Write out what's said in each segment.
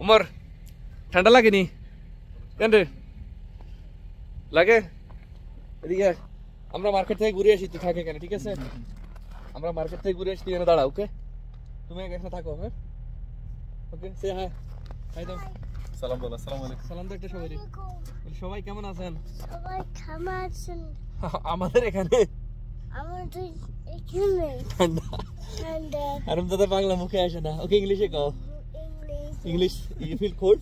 উমর ঠান্ডা লাগেনি কেন রে লাগে এদিকে আমরা মার্কেট থেকে ঘুরে আসি তুই থাকে কেন ঠিক আছে আমরা মার্কেট থেকে ঘুরে আসি তুই এখানে দাঁড়া ওকে তুমি এখানে থাকো হ্যাঁ ওকে সে হাই হাই দাও সালাম বলো আসসালামু আলাইকুম সালাম দাও একটা সবাই সবাই কেমন আছেন সবাই কেমন আছেন আমাদের এখানে আমাদের এখানে ঠান্ডা ঠান্ডা আর দাদা বাংলা মুখে আসে না ওকে ইংলিশে কও English English you feel cold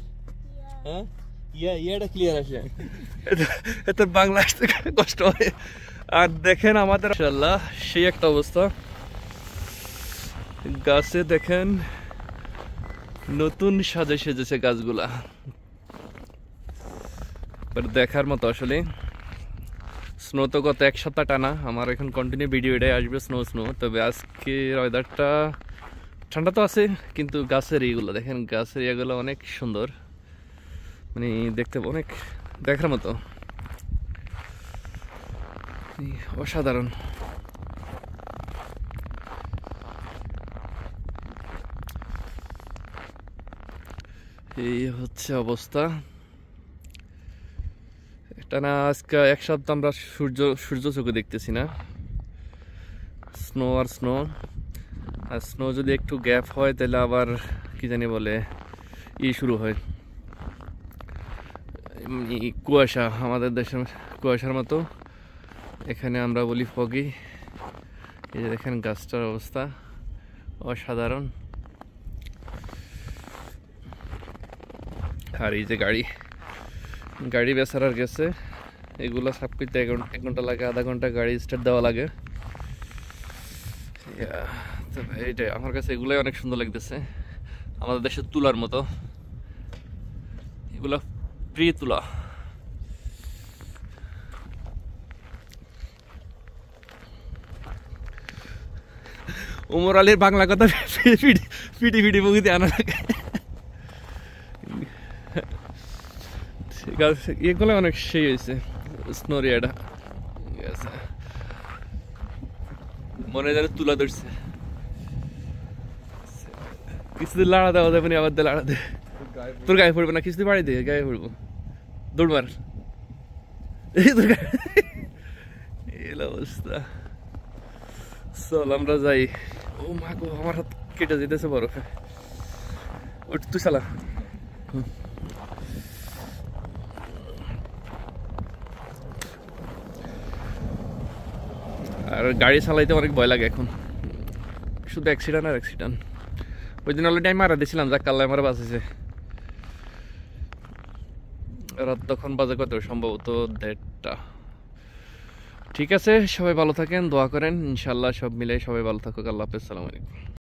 হ্যাঁ ইয়াটা ক্লিয়ার আসে এত বাংলা আসতে কষ্ট হয় আর দেখেন আমাদের মাশাআল্লাহ সেই একটা অবস্থা গাছে দেখেন নতুন সাজে সেজেছে গাছগুলা দেখার মতো আসলে স্নো তো গত এক সপ্তাহ টানা আমার এখন কন্টিনিউ ভিডিও এটাই আসবে স্নো তবে আজকে ওয়েদারটা ঠান্ডা তো আছে কিন্তু গাছের ইয়েগুলো দেখেন গাছের ইয়েগুলো অনেক সুন্দর মানে দেখতে অনেক দেখার মতো অসাধারণ এই হচ্ছে অবস্থা এটা না আজকে এক সপ্তাহ আমরা সূর্য চোখে দেখতেছি না স্নো আর স্নো যদি একটু গ্যাপ হয় তাহলে আবার কি জানি বলে শুরু হয় কুয়াশা আমাদের দেশের কুয়াশার মতো এখানে আমরা বলি ফগি এই যে দেখেন গাছটার অবস্থা অসাধারণ আর এই যে গাড়ি বেচারার গেছে এগুলো সব করতে 1 ঘন্টা লাগে আধা ঘন্টা গাড়ি স্টার্ট দেওয়া লাগে এইটাই আমার কাছে এগুলোই অনেক সুন্দর লাগতেছে আমাদের দেশের তুলার মতো এগুলো প্রি তুলা উমর আলীর বাংলা কথা পিটি মুভিতে আনা লাগে এগুলো অনেক সেই হয়েছে স্নোরিয়াটা মনে যেন তুলা ধরছে কিছুদিন লাড়া দেওয়া যাবে না আবার লাড়া দে তোর গায়ে পড়বে না কিছুদিন বাড়ি দে গায়ে পড়বো দৌড় মার তোর গায়ে অবস্থা চল আমরা যাই ও মা গো আমার হাত কেটে যেতেছে বড় ওঠ তুই চালা আর গাড়ি চালাইতে অনেক ভয় লাগে এখন শুধু অ্যাক্সিডেন্ট ওই দিন অলরেডি আমি মারা দিয়েছিলাম যা কাল্লা মারা বাঁচেছে রাত তখন বাজে কত সম্ভবত 1:30 ঠিক আছে সবাই ভালো থাকেন দোয়া করেন ইনশাল্লাহ সব মিলে সবাই ভালো থাকুক আল্লাহ হাফেজ আসসালামু আলাইকুম